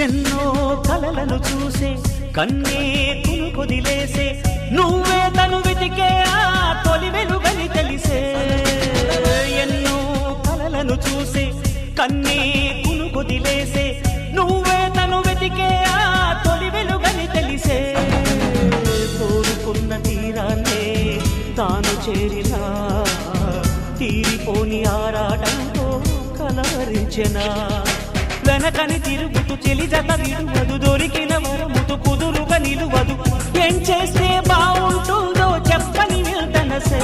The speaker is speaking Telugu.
ఎన్నో కలలను చూసే కన్నే కొదిలేసే నువ్వే తను వెతికే ఆ తొలి వెలుగని తెలిసే ఎన్నో కలలను చూసే కన్నే కొదిలేసే నువ్వే తను వెతికే ఆ తొలి వెలుగని తెలిసే కోరుకున్న తీరాన్నే తాను చేరినా తీరిపోని ఆరాటంతో కలవరించెనా వెనకని తిరుగుతూ చెలి జత విడువదు దొరికిన వరముతు కుదురుగా నిలువదు ఏం చేస్తే బాగుంటుందో చెప్పని వెళ్తనసే